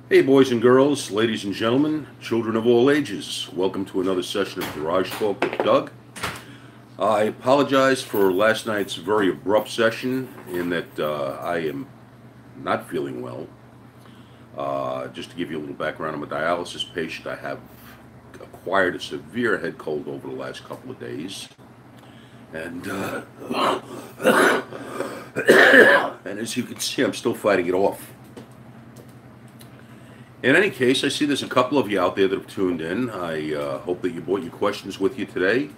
Hey, boys and girls, ladies and gentlemen, children of all ages. Welcome to another session of Garage Talk with Doug. I apologize for last night's very abrupt session in that I am not feeling well. Just to give you a little background, I'm a dialysis patient. I have acquired a severe head cold over the last couple of days. And, and as you can see, I'm still fighting it off. In any case, I see there's a couple of you out there that have tuned in. I hope that you brought your questions with you today.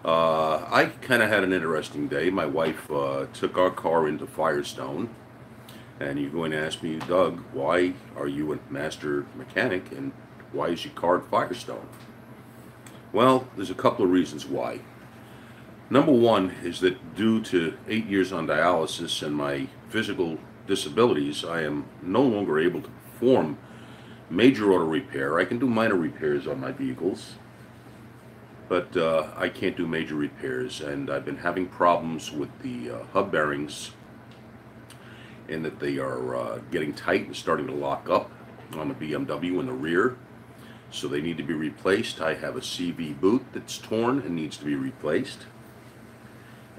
I kind of had an interesting day. My wife took our car into Firestone, and you're going to ask me, Doug, why are you a master mechanic, and why is your car at Firestone? Well, there's a couple of reasons why. Number one is that due to 8 years on dialysis and my physical disabilities, I am no longer able to perform major auto repair. I can do minor repairs on my vehicles, but I can't do major repairs, and I've been having problems with the hub bearings in that they are getting tight and starting to lock up on the BMW in the rear, so they need to be replaced. I have a CV boot that's torn and needs to be replaced,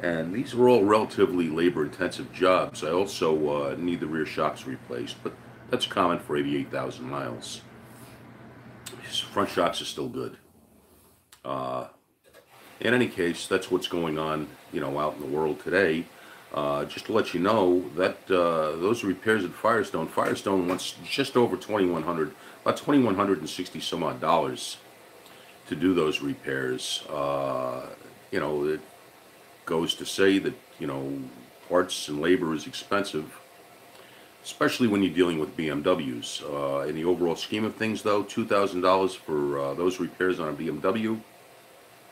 and these are all relatively labor-intensive jobs. I also need the rear shocks replaced, but that's common for 88,000 miles. Front shocks are still good. In any case, that's what's going on, out in the world today. Just to let you know that those repairs at Firestone wants just over 2,100, about 2,160 some odd dollars to do those repairs. It goes to say that parts and labor is expensive, especially when you're dealing with BMWs. In the overall scheme of things, though, $2,000 for those repairs on a BMW,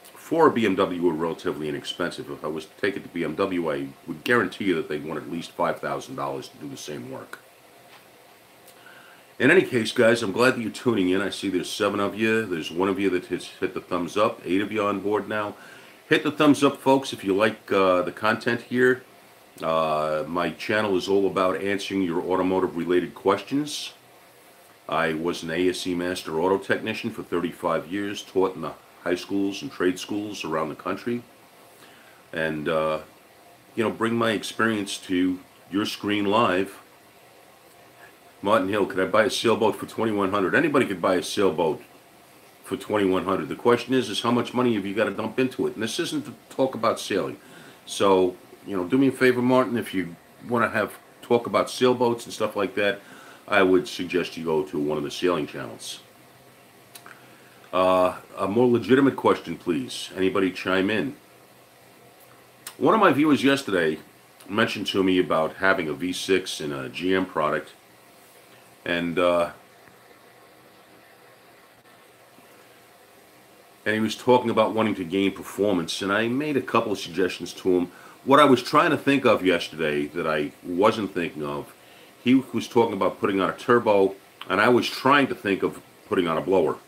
for a BMW, were relatively inexpensive. If I was to take it to BMW, I would guarantee you that they'd want at least $5,000 to do the same work. In any case, guys, I'm glad that you're tuning in. I see there's 7 of you. There's 1 of you that hit the thumbs up. 8 of you on board now. Hit the thumbs up, folks, if you like the content here. My channel is all about answering your automotive-related questions. I was an ASE Master Auto Technician for 35 years, taught in the high schools and trade schools around the country, and bring my experience to your screen live. Martin Hill, could I buy a sailboat for $2,100? Anybody could buy a sailboat for $2,100. The question is how much money have you got to dump into it? And this isn't to talk about sailing. So, do me a favor, Martin, if you want to talk about sailboats and stuff like that, I would suggest you go to one of the sailing channels. A more legitimate question, please. Anybody chime in? One of my viewers yesterday mentioned to me about having a V6 in a GM product, and he was talking about wanting to gain performance, and I made a couple of suggestions to him. What I was trying to think of yesterday that I wasn't thinking of, he was talking about putting on a turbo, and I was trying to think of putting on a blower.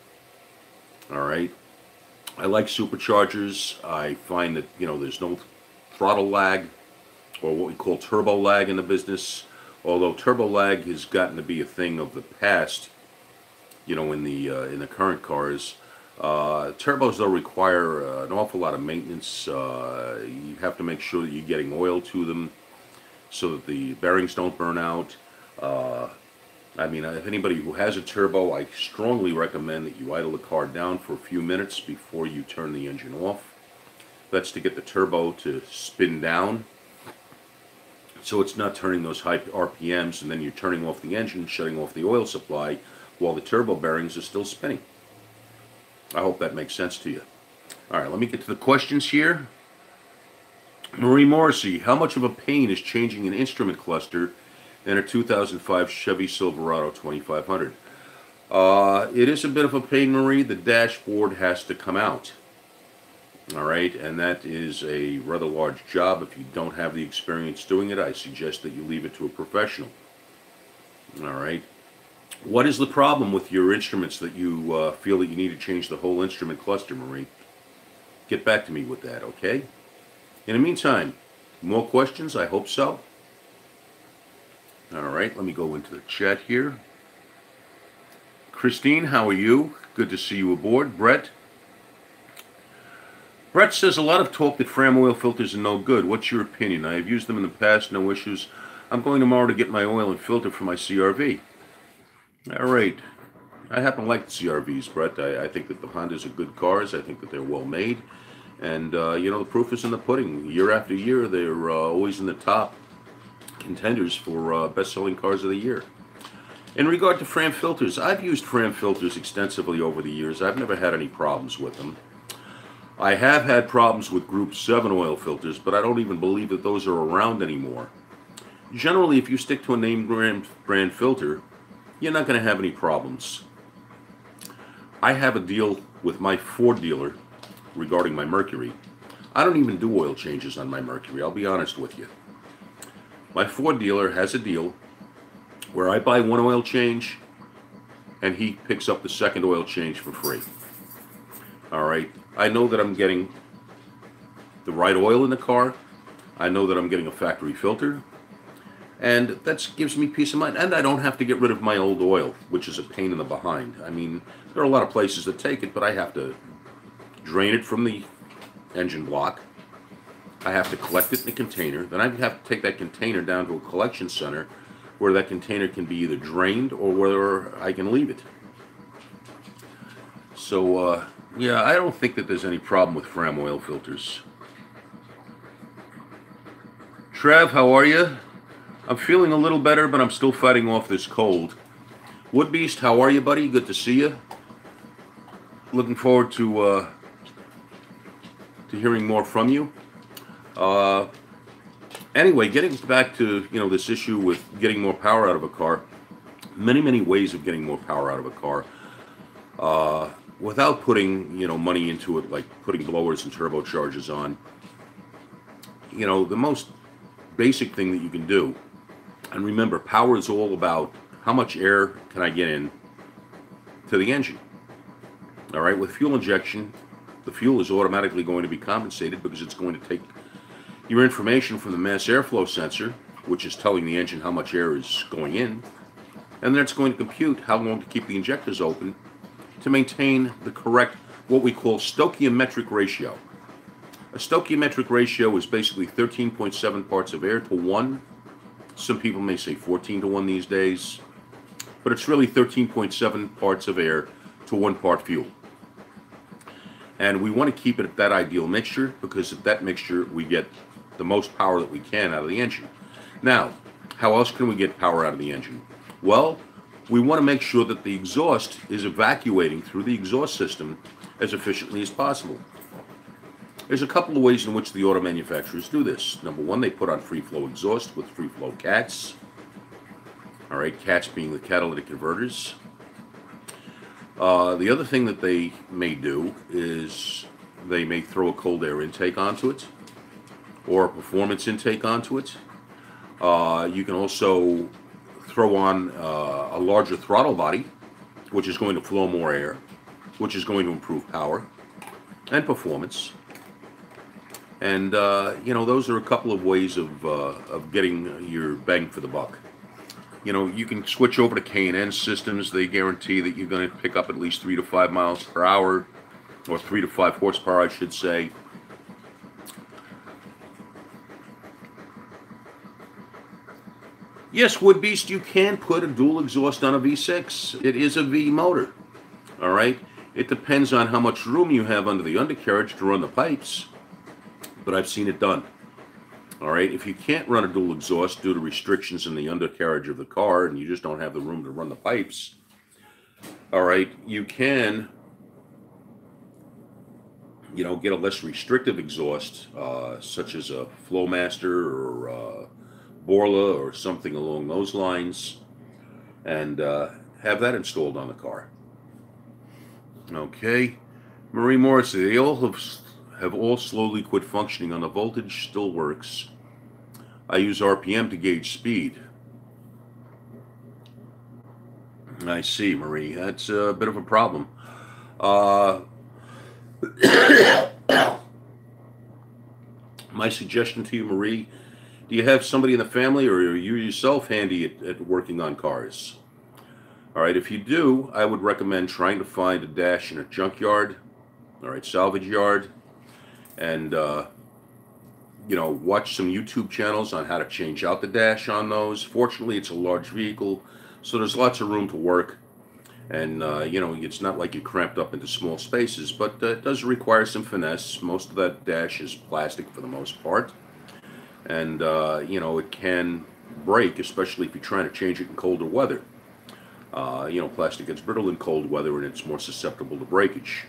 All right. I like superchargers. I find that, there's no throttle lag, or what we call turbo lag in the business, although turbo lag has gotten to be a thing of the past, in the current cars. Turbos, though, require an awful lot of maintenance. You have to make sure that you're getting oil to them so that the bearings don't burn out. If anybody who has a turbo, I strongly recommend that you idle the car down for a few minutes before you turn the engine off. That's to get the turbo to spin down, so it's not turning those high RPMs, and then you're turning off the engine, shutting off the oil supply, while the turbo bearings are still spinning. I hope that makes sense to you. All right, let me get to the questions here. Marie Morrissey, how much of a pain is changing an instrument cluster in a 2005 Chevy Silverado 2500? It is a bit of a pain, Marie. The dashboard has to come out. All right, and that is a rather large job. If you don't have the experience doing it, I suggest that you leave it to a professional. All right. What is the problem with your instruments that you feel that you need to change the whole instrument cluster, Marie? Get back to me with that, okay? In the meantime, more questions? I hope so. All right, let me go into the chat here. Christine, how are you? Good to see you aboard. Brett says a lot of talk that Fram oil filters are no good. What's your opinion? I have used them in the past, no issues. I'm going tomorrow to get my oil and filter for my CRV. All right. I happen to like the CRVs, Brett. I think that the Hondas are good cars. I think that they're well made. And, the proof is in the pudding. Year after year, they're always in the top contenders for best-selling cars of the year. In regard to Fram filters, I've used Fram filters extensively over the years. I've never had any problems with them. I have had problems with Group 7 oil filters, but I don't even believe that those are around anymore. Generally, if you stick to a name brand filter, you're not going to have any problems. I have a deal with my Ford dealer regarding my Mercury. I don't even do oil changes on my Mercury, I'll be honest with you. My Ford dealer has a deal where I buy one oil change and he picks up the second oil change for free. Alright, I know that I'm getting the right oil in the car. I know that I'm getting a factory filter. And that gives me peace of mind. And I don't have to get rid of my old oil, which is a pain in the behind. I mean, there are a lot of places that take it, but I have to drain it from the engine block. I have to collect it in a container. Then I have to take that container down to a collection center where that container can be either drained or where I can leave it. So, yeah, I don't think that there's any problem with Fram oil filters. Trev, how are you? I'm feeling a little better, but I'm still fighting off this cold. Woodbeast, how are you, buddy? Good to see you. Looking forward to hearing more from you. Anyway, getting back to this issue with getting more power out of a car. Many ways of getting more power out of a car. Without putting money into it, like putting blowers and turbochargers on. The most basic thing that you can do. And remember, power is all about how much air can I get in to the engine. All right, with fuel injection, the fuel is automatically going to be compensated because it's going to take your information from the mass airflow sensor, which is telling the engine how much air is going in, and then it's going to compute how long to keep the injectors open to maintain the correct, what we call stoichiometric ratio. A stoichiometric ratio is basically 13.7 parts of air to 1. Some people may say 14 to 1 these days, but it's really 13.7 parts of air to 1 part fuel. And we want to keep it at that ideal mixture because at that mixture we get the most power that we can out of the engine. Now, how else can we get power out of the engine? Well, we want to make sure that the exhaust is evacuating through the exhaust system as efficiently as possible. There's a couple of ways in which the auto manufacturers do this. Number one, they put on free flow exhaust with free flow cats. All right, cats being the catalytic converters. The other thing that they may do is they may throw a cold air intake onto it or a performance intake onto it. You can also throw on a larger throttle body, which is going to flow more air, which is going to improve power and performance. And, those are a couple of ways of getting your bang for the buck. You can switch over to K&N systems. They guarantee that you're going to pick up at least 3 to 5 miles per hour, or 3 to 5 horsepower, I should say. Yes, Woodbeast, you can put a dual exhaust on a V6. It is a V motor, all right? It depends on how much room you have under the undercarriage to run the pipes, but I've seen it done. All right, if you can't run a dual exhaust due to restrictions in the undercarriage of the car and you just don't have the room to run the pipes, all right, you can, get a less restrictive exhaust, such as a Flowmaster or Borla or something along those lines, and have that installed on the car. Okay, Marie Morris, they all have all slowly quit functioning on the voltage, still works. I use RPM to gauge speed. I see, Marie. That's a bit of a problem. My suggestion to you, Marie, do you have somebody in the family or are you yourself handy at working on cars? All right, if you do, I would recommend trying to find a dash in a junkyard, all right, salvage yard, and watch some YouTube channels on how to change out the dash on those. Fortunately, it's a large vehicle, so there's lots of room to work. And, it's not like you're cramped up into small spaces, but it does require some finesse. Most of that dash is plastic for the most part. And, it can break, especially if you're trying to change it in colder weather. Plastic gets brittle in cold weather and it's more susceptible to breakage.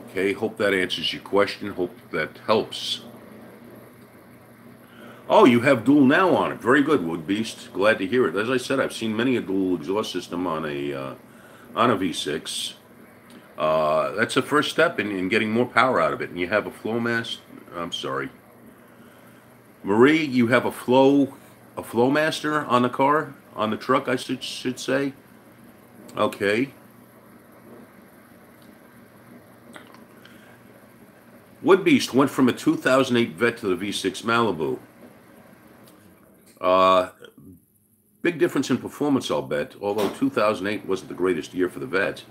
Okay, hope that answers your question. Hope that helps. Oh, you have dual now on it. Very good, Wood Beast. Glad to hear it. As I said, I've seen many a dual exhaust system on a V6. That's a first step in getting more power out of it. And you have a flow master. I'm sorry, Marie. You have a flow master on the car, on the truck, I should say. Okay. Wood Beast went from a 2008 Vette to the V6 Malibu. Big difference in performance, I'll bet. Although 2008 wasn't the greatest year for the Vette.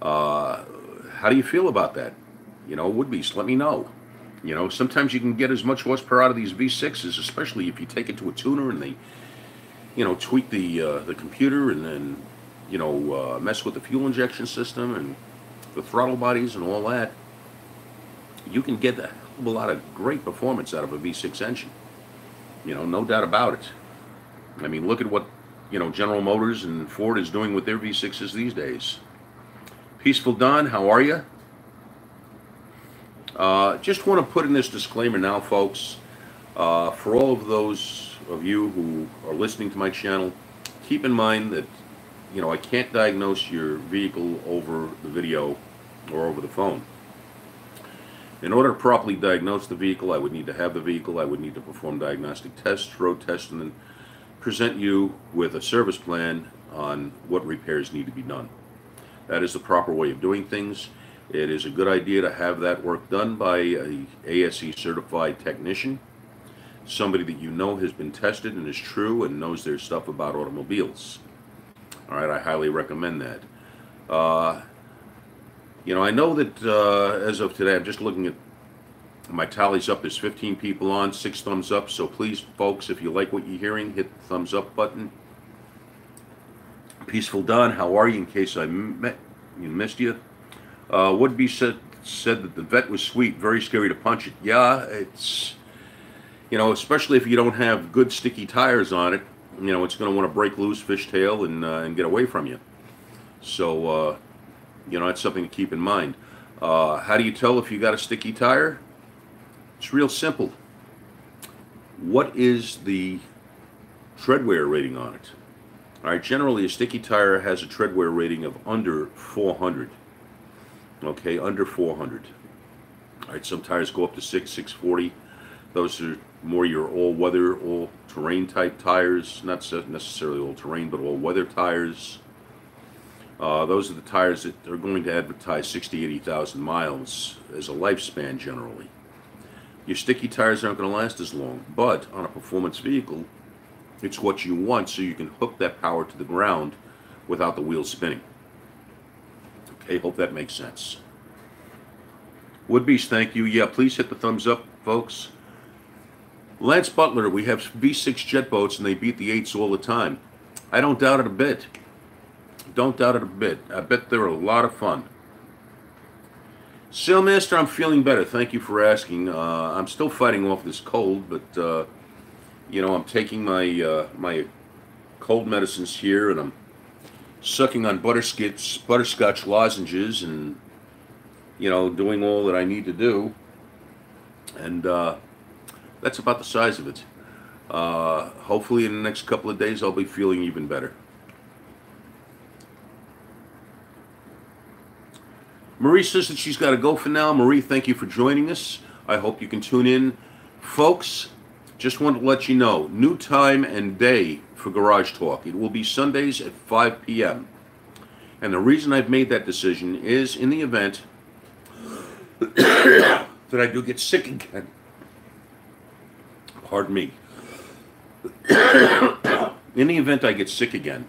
How do you feel about that? Wood Beast, let me know. Sometimes you can get as much horsepower out of these V6s, especially if you take it to a tuner and they, tweak the computer and then, mess with the fuel injection system and the throttle bodies and all that. You can get a hell of a lot of great performance out of a V6 engine. No doubt about it. I mean, look at what, General Motors and Ford is doing with their V6s these days. Peaceful Don, how are you? Just want to put in this disclaimer now, folks. For all of those of you who are listening to my channel, keep in mind that, I can't diagnose your vehicle over the video or over the phone. In order to properly diagnose the vehicle, I would need to have the vehicle, I would need to perform diagnostic tests, road tests, and then present you with a service plan on what repairs need to be done. That is the proper way of doing things. It is a good idea to have that work done by a ASE certified technician, somebody that has been tested and is true and knows their stuff about automobiles. All right, I highly recommend that. I know that as of today, I'm just looking at my tallies up. There's 15 people on, 6 thumbs up. So please, folks, if you like what you're hearing, hit the thumbs up button. Peaceful Don, how are you? In case I missed you. Would be said that the Vette was sweet, very scary to punch it. Yeah, it's, especially if you don't have good sticky tires on it, it's going to want to break loose, fishtail, and get away from you. So, that's something to keep in mind. How do you tell if you got a sticky tire? It's real simple. What is the tread wear rating on it? All right, generally a sticky tire has a tread wear rating of under 400. Okay, under 400. All right, some tires go up to 640. Those are more your all-weather, all-terrain type tires. Not necessarily all-terrain, but all-weather tires. Those are the tires that are going to advertise 60, 80,000 miles as a lifespan generally. Your sticky tires aren't going to last as long, but on a performance vehicle, it's what you want so you can hook that power to the ground without the wheels spinning. Okay, hope that makes sense. Woodbeast, thank you. Yeah, please hit the thumbs up, folks. Lance Butler, we have V6 jet boats and they beat the 8s all the time. I don't doubt it a bit. Don't doubt it a bit. I bet they're a lot of fun. Sailmaster, I'm feeling better. Thank you for asking. I'm still fighting off this cold, but I'm taking my my cold medicines here, and I'm sucking on butterscotch lozenges, and doing all that I need to do. And that's about the size of it. Hopefully, in the next couple of days, I'll be feeling even better. Marie says that she's got to go for now. Marie, thank you for joining us. I hope you can tune in. Folks, just want to let you know, new time and day for Garage Talk. It will be Sundays at 5 p.m. And the reason I've made that decision is in the event that I do get sick again. Pardon me. In the event I get sick again,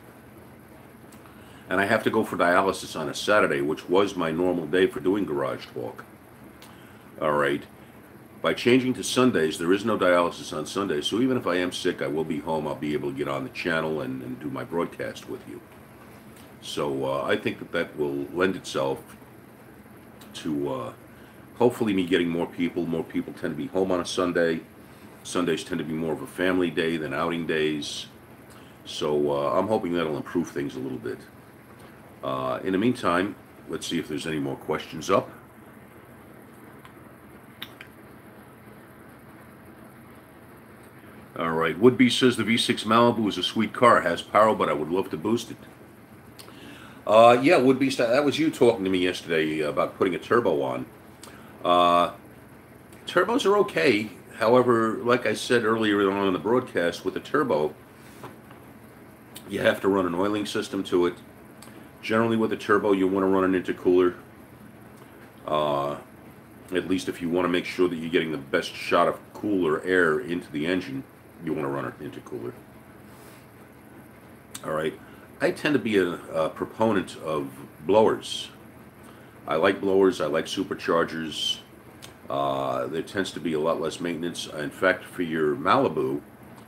and I have to go for dialysis on a Saturday, which was my normal day for doing Garage Talk, all right, by changing to Sundays, there is no dialysis on Sundays. So even if I am sick, I will be home. I'll be able to get on the channel and do my broadcast with you. So I think that that will lend itself to hopefully me getting more people. More people tend to be home on a Sunday. Sundays tend to be more of a family day than outing days. So I'm hoping that'll improve things a little bit. In the meantime, let's see if there's any more questions up. All right, Woodby says the V6 Malibu is a sweet car. It has power, but I would love to boost it. Yeah, Woodby, that was you talking to me yesterday about putting a turbo on. Turbos are okay. However, like I said earlier on in the broadcast, with a turbo, you have to run an oiling system to it. Generally, with a turbo, you want to run an intercooler. At least if you want to make sure that you're getting the best shot of cooler air into the engine, you want to run an intercooler. All right. I tend to be a proponent of blowers. I like blowers. I like superchargers. There tends to be a lot less maintenance. In fact, for your Malibu,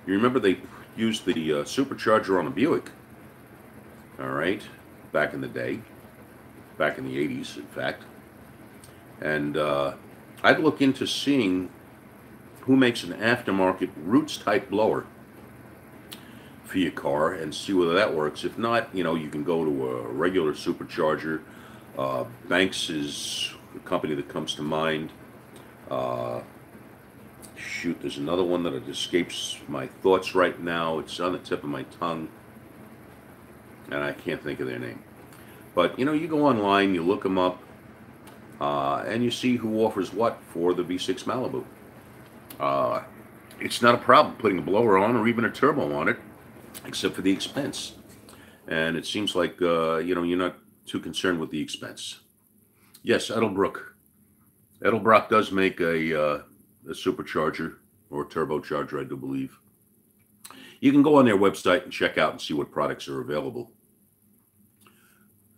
you remember they used the supercharger on a Buick. All right. Back in the day. Back in the 80s, in fact. And I'd look into seeing who makes an aftermarket Roots type blower for your car and see whether that works. If not, you know, you can go to a regular supercharger. Banks is a company that comes to mind. Shoot, there's another one that escapes my thoughts right now. It's on the tip of my tongue, and I can't think of their name. But, you know, you go online, you look them up, and you see who offers what for the V6 Malibu. It's not a problem putting a blower on or even a turbo on it, except for the expense. And it seems like, you know, you're not too concerned with the expense. Yes, Edelbrock. Edelbrock does make a supercharger or a turbocharger, I do believe. You can go on their website and check out and see what products are available.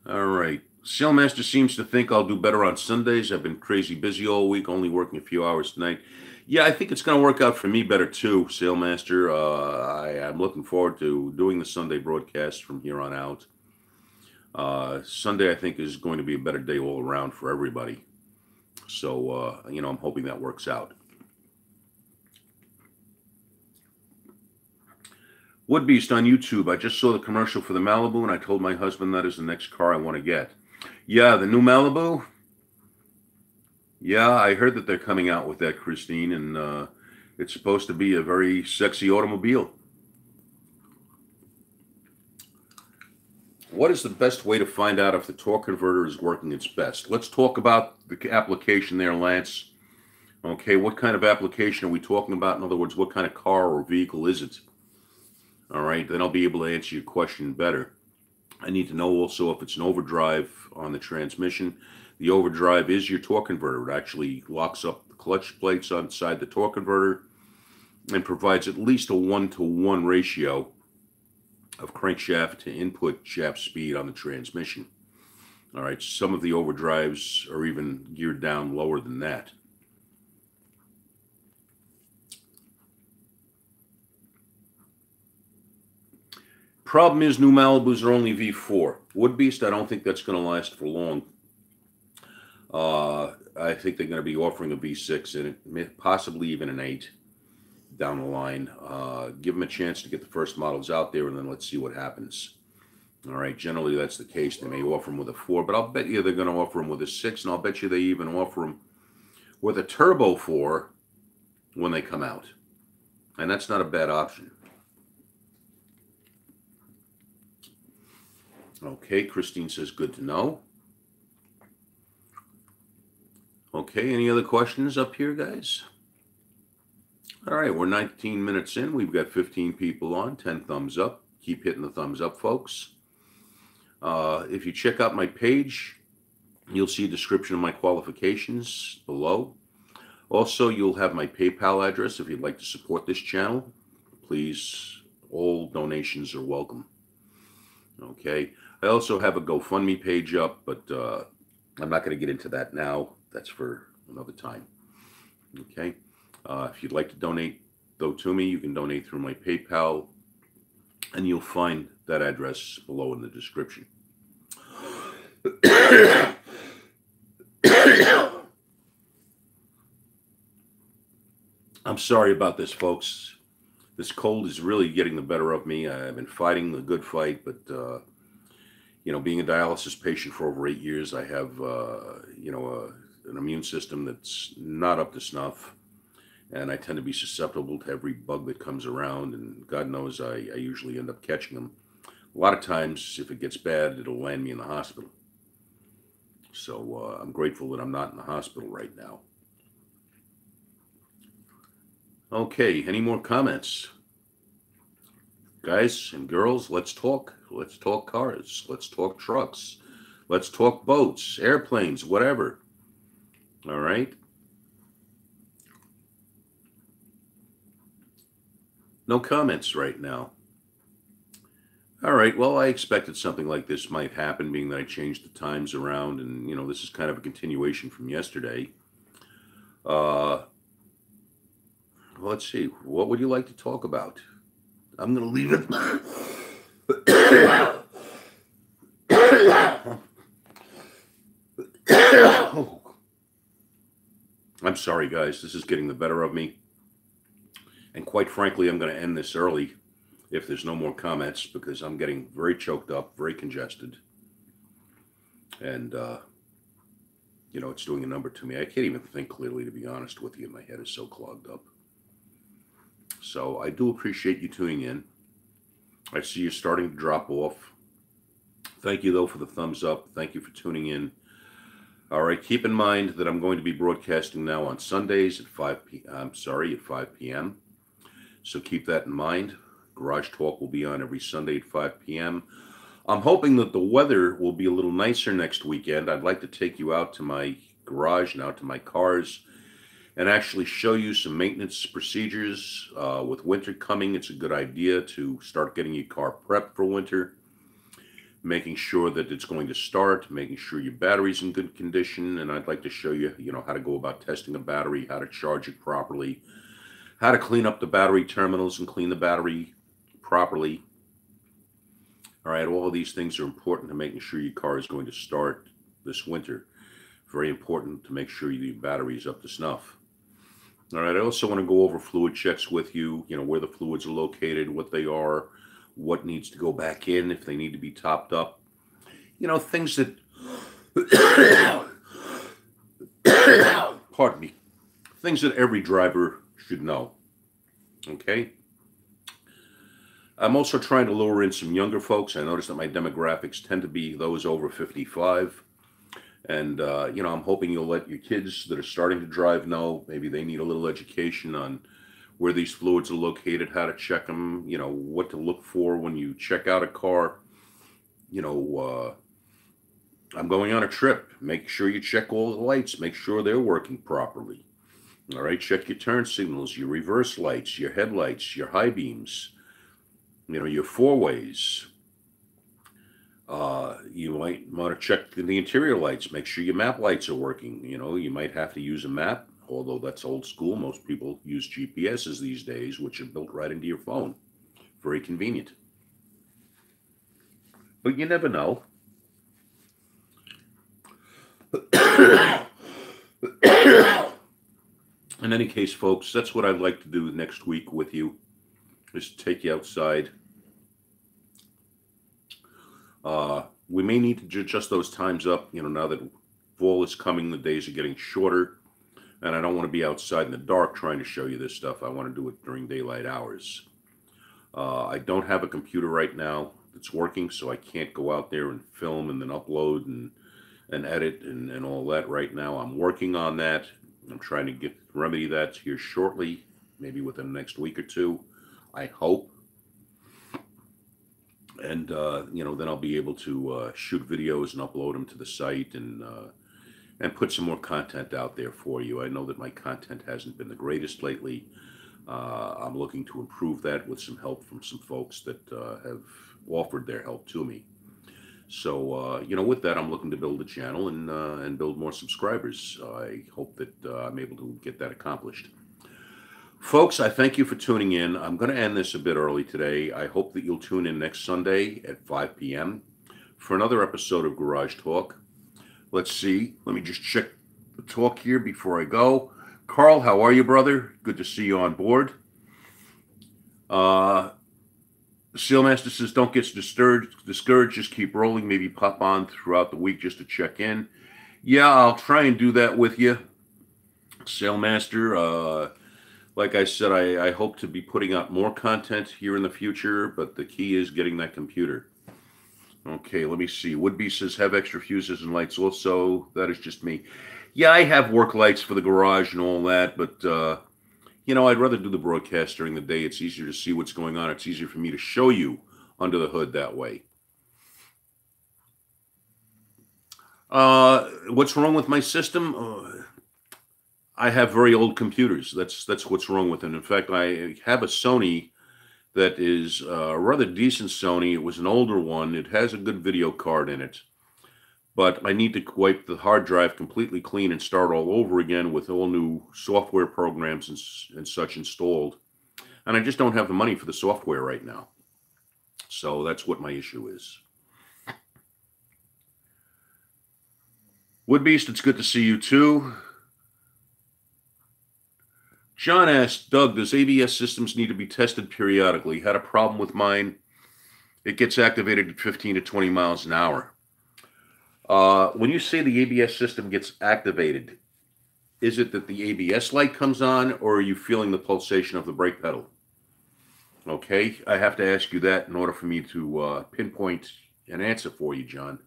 All right. Sailmaster seems to think I'll do better on Sundays. I've been crazy busy all week, only working a few hours tonight. Yeah, I think it's going to work out for me better too, Sailmaster. I'm looking forward to doing the Sunday broadcast from here on out. Sunday, I think, is going to be a better day all around for everybody. So, you know, I'm hoping that works out. Woodbeast on YouTube. I just saw the commercial for the Malibu, and I told my husband that is the next car I want to get. Yeah, the new Malibu. Yeah, I heard that they're coming out with that, Christine, and it's supposed to be a very sexy automobile. What is the best way to find out if the torque converter is working its best? Let's talk about the application there, Lance. Okay, what kind of application are we talking about? In other words, what kind of car or vehicle is it? All right, then I'll be able to answer your question better. I need to know also if it's an overdrive on the transmission. The overdrive is your torque converter. It actually locks up the clutch plates inside the torque converter and provides at least a 1-to-1 ratio of crankshaft to input shaft speed on the transmission. All right, some of the overdrives are even geared down lower than that. Problem is, new Malibus are only V4. Woodbeast, I don't think that's going to last for long. I think they're going to be offering a V6 in it, possibly even an 8 down the line. Give them a chance to get the first models out there, and then let's see what happens. All right, generally that's the case. They may offer them with a 4, but I'll bet you they're going to offer them with a 6, and I'll bet you they even offer them with a turbo 4 when they come out. And that's not a bad option. Okay, Christine says, good to know. Okay, any other questions up here, guys? All right, we're 19 minutes in. We've got 15 people on, 10 thumbs up. Keep hitting the thumbs up, folks. If you check out my page, you'll see a description of my qualifications below. Also, you'll have my PayPal address if you'd like to support this channel. Please All donations are welcome. Okay. I also have a GoFundMe page up, but I'm not going to get into that now. That's for another time. Okay. If you'd like to donate, though, to me, you can donate through my PayPal, and you'll find that address below in the description. I'm sorry about this, folks. This cold is really getting the better of me. I've been fighting the good fight, but being a dialysis patient for over 8 years, I have an immune system that's not up to snuff, and I tend to be susceptible to every bug that comes around. And God knows I usually end up catching them. A lot of times, if it gets bad, it'll land me in the hospital. So I'm grateful that I'm not in the hospital right now. Okay, any more comments? Guys and girls, let's talk. Let's talk cars. Let's talk trucks. Let's talk boats, airplanes, whatever. All right? No comments right now. All right, well, I expected something like this might happen, being that I changed the times around, and, this is kind of a continuation from yesterday. Well, let's see. What would you like to talk about? I'm going to leave it. I'm sorry, guys. This is getting the better of me. And quite frankly, I'm going to end this early if there's no more comments, because I'm getting very choked up, very congested. And, it's doing a number to me. I can't even think clearly, to be honest with you. My head is so clogged up. So I do appreciate you tuning in. I see you're starting to drop off. Thank you, though, for the thumbs up. Thank you for tuning in. All right, keep in mind that I'm going to be broadcasting now on Sundays at 5 p.m. So keep that in mind. Garage Talk will be on every Sunday at 5 p.m. I'm hoping that the weather will be a little nicer next weekend. I'd like to take you out to my garage and out to my cars and actually show you some maintenance procedures. With winter coming, it's a good idea to start getting your car prepped for winter, making sure that it's going to start, making sure your battery's in good condition. And I'd like to show you, how to go about testing a battery, how to charge it properly, how to clean up the battery terminals and clean the battery properly. All right, all of these things are important to making sure your car is going to start this winter. Very important to make sure your battery is up to snuff. All right, I also want to go over fluid checks with you, where the fluids are located, what they are, what needs to go back in, if they need to be topped up. Things that, pardon me, things that every driver should know. Okay? I'm also trying to lure in some younger folks. I notice that my demographics tend to be those over 55. And, I'm hoping you'll let your kids that are starting to drive know. Maybe they need a little education on where these fluids are located, how to check them, what to look for when you check out a car. I'm going on a trip. Make sure you check all the lights. Make sure they're working properly. All right, check your turn signals, your reverse lights, your headlights, your high beams, your four-ways. You might want to check the interior lights. Make sure your map lights are working. You might have to use a map, although that's old school. Most people use GPSs these days, which are built right into your phone. Very convenient. But you never know. In any case, folks, that's what I'd like to do next week with you, is take you outside. We may need to adjust those times up, now that fall is coming, the days are getting shorter, and I don't want to be outside in the dark trying to show you this stuff. I want to do it during daylight hours. I don't have a computer right now that's working, so I can't go out there and film and then upload and edit and all that right now. I'm working on that. I'm trying to remedy that here shortly, maybe within the next week or two, I hope. And, then I'll be able to shoot videos and upload them to the site and put some more content out there for you. I know that my content hasn't been the greatest lately, I'm looking to improve that with some help from some folks that have offered their help to me. So, with that, I'm looking to build a channel and build more subscribers. I hope that I'm able to get that accomplished. Folks, I thank you for tuning in. I'm going to end this a bit early today. I hope that you'll tune in next Sunday at 5 p.m. for another episode of Garage Talk. Let's see. Let me just check the talk here before I go. Carl, how are you, brother? Good to see you on board. Sealmaster says, don't get discouraged. Just keep rolling. Maybe pop on throughout the week just to check in. Yeah, I'll try and do that with you, Sailmaster. Like I said, I hope to be putting out more content here in the future, but the key is getting that computer. Okay, let me see. Woodby says, have extra fuses and lights also. That is just me. Yeah, I have work lights for the garage and all that, but, I'd rather do the broadcast during the day. It's easier to see what's going on. It's easier for me to show you under the hood that way. What's wrong with my system? I have very old computers. That's what's wrong with it. In fact, I have a Sony that is a rather decent Sony. It was an older one. It has a good video card in it. But I need to wipe the hard drive completely clean and start all over again with all new software programs and such installed. And I just don't have the money for the software right now. So that's what my issue is. Woodbeast, it's good to see you too. John asked, Doug, does ABS systems need to be tested periodically? Had a problem with mine. It gets activated at 15 to 20 miles an hour. When you say the ABS system gets activated, is it that the ABS light comes on, or are you feeling the pulsation of the brake pedal? Okay, I have to ask you that in order for me to pinpoint an answer for you, John.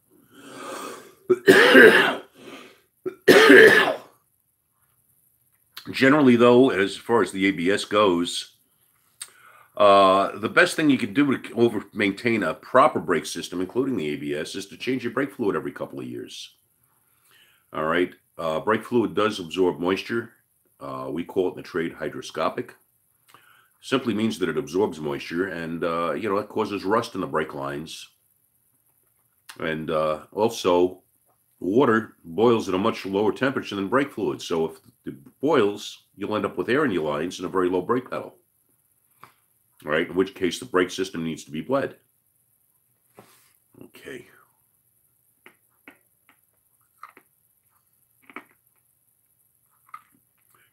Generally, though, as far as the ABS goes, the best thing you can do to maintain a proper brake system, including the ABS, is to change your brake fluid every couple of years. All right. Brake fluid does absorb moisture. We call it in the trade hydroscopic. Simply means that it absorbs moisture, and it causes rust in the brake lines. And also, water boils at a much lower temperature than brake fluid. So if it boils, you'll end up with air in your lines and a very low brake pedal. All right, in which case the brake system needs to be bled. Okay.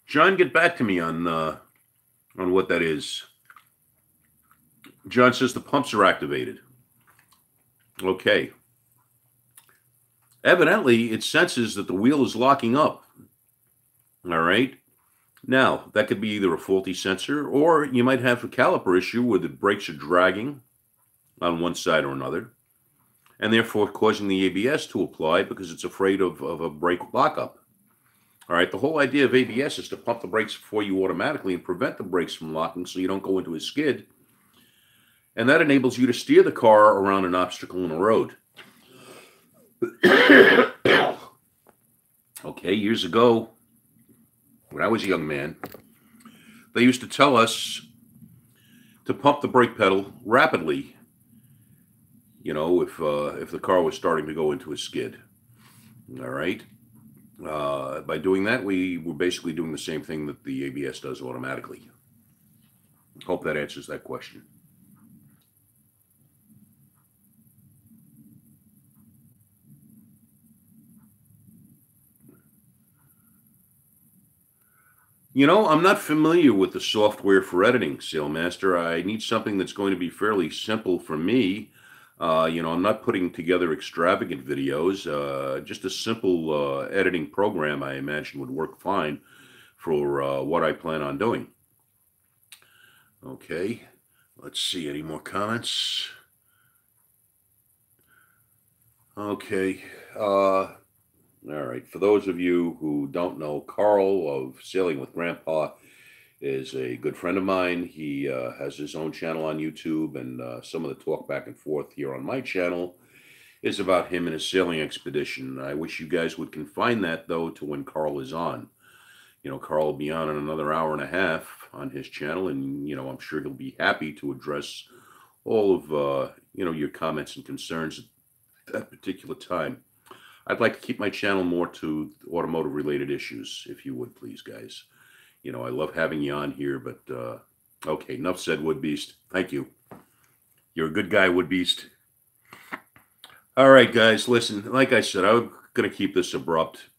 John, get back to me on what that is. John says the pumps are activated. Okay. Evidently, it senses that the wheel is locking up. All right. Now, that could be either a faulty sensor, or you might have a caliper issue where the brakes are dragging on one side or another, and therefore causing the ABS to apply because it's afraid of a brake lockup. All right, the whole idea of ABS is to pump the brakes for you automatically and prevent the brakes from locking so you don't go into a skid. And that enables you to steer the car around an obstacle in a road. Okay, years ago, when I was a young man, they used to tell us to pump the brake pedal rapidly, if the car was starting to go into a skid. All right. By doing that, we were basically doing the same thing that the ABS does automatically. Hope that answers that question. I'm not familiar with the software for editing, Sailmaster. I need something that's going to be fairly simple for me. I'm not putting together extravagant videos. Just a simple editing program, I imagine, would work fine for what I plan on doing. Okay, let's see. Any more comments? Okay. All right. For those of you who don't know, Carl of Sailing with Grandpa is a good friend of mine. He has his own channel on YouTube, and some of the talk back and forth here on my channel is about him and his sailing expedition. I wish you guys would confine that, though, to when Carl is on. Carl will be on in another hour and a half on his channel, and I'm sure he'll be happy to address all of your comments and concerns at that particular time. I'd like to keep my channel more to automotive related issues, if you would, please, guys. I love having you on here, but okay, enough said, Wood Beast. Thank you. You're a good guy, Wood Beast. All right, guys, listen, like I said, I'm going to keep this abrupt.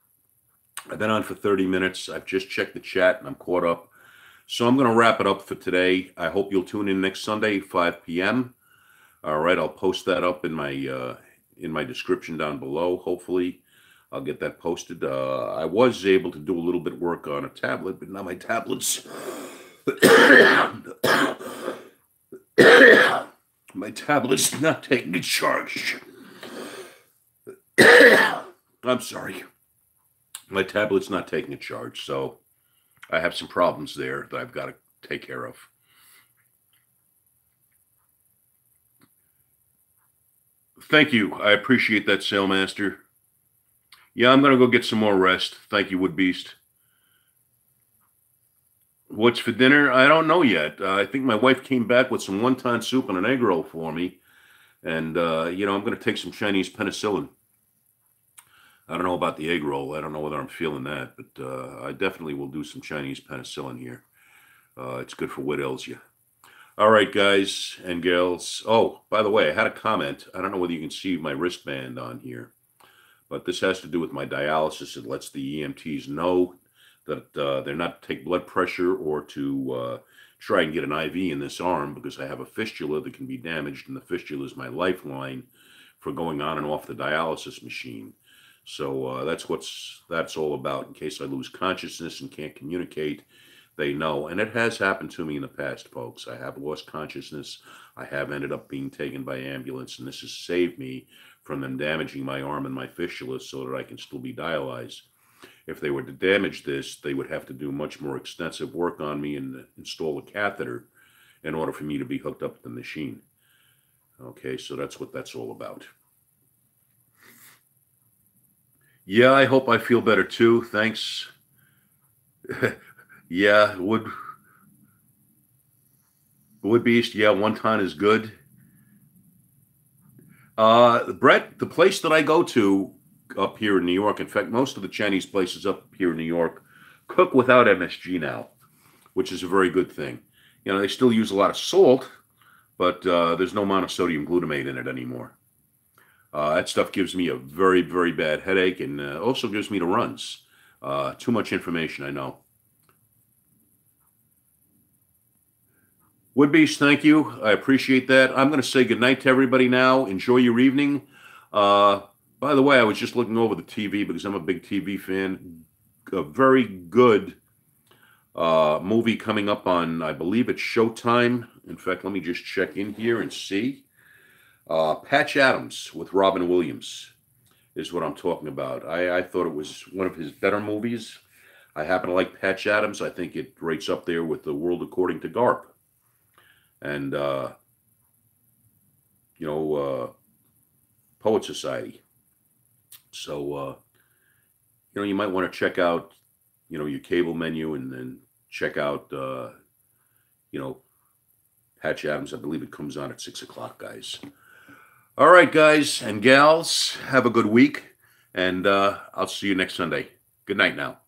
I've been on for 30 minutes. I've just checked the chat and I'm caught up. So I'm going to wrap it up for today. I hope you'll tune in next Sunday, 5 p.m. All right, I'll post that up in my description down below. Hopefully, I'll get that posted. I was able to do a little bit of work on a tablet, but now my tablet's my tablet's not taking a charge. I'm sorry. My tablet's not taking a charge, so I have some problems there that I've got to take care of. Thank you. I appreciate that, Sailmaster. Yeah, I'm going to go get some more rest. Thank you, Wood Beast. What's for dinner? I don't know yet. I think my wife came back with some wonton soup and an egg roll for me. And, I'm going to take some Chinese penicillin. I don't know about the egg roll. I don't know whether I'm feeling that, but I definitely will do some Chinese penicillin here. It's good for what ails you. All right, guys and gals. Oh, by the way, I had a comment. I don't know whether you can see my wristband on here, but this has to do with my dialysis. It lets the EMTs know that they're not to take blood pressure or to try and get an IV in this arm because I have a fistula that can be damaged, and the fistula is my lifeline for going on and off the dialysis machine. So that's all about. In case I lose consciousness and can't communicate, they know. And it has happened to me in the past, folks. I have lost consciousness. I have ended up being taken by ambulance, and this has saved me from them damaging my arm and my fistula so that I can still be dialyzed. If they were to damage this, they would have to do much more extensive work on me and install a catheter in order for me to be hooked up to the machine. Okay, so that's what that's all about. Yeah, I hope I feel better too. Thanks. Yeah, Wood Beast. Yeah, wonton is good. Brett, the place that I go to up here in New York, in fact, most of the Chinese places up here in New York cook without MSG now, which is a very good thing. They still use a lot of salt, but there's no monosodium glutamate in it anymore. That stuff gives me a very, very bad headache and also gives me the runs. Too much information, I know. Woodbeast, thank you. I appreciate that. I'm going to say goodnight to everybody now. Enjoy your evening. By the way, I was just looking over the TV because I'm a big TV fan. A very good movie coming up on, I believe it's Showtime. In fact, let me just check in here and see. Patch Adams with Robin Williams is what I'm talking about. I thought it was one of his better movies. I happen to like Patch Adams. I think it rates up there with The World According to Garp. And, Poet Society. So, you might want to check out, your cable menu and then check out, Patch Adams. I believe it comes on at 6 o'clock, guys. All right, guys and gals, have a good week, and I'll see you next Sunday. Good night now.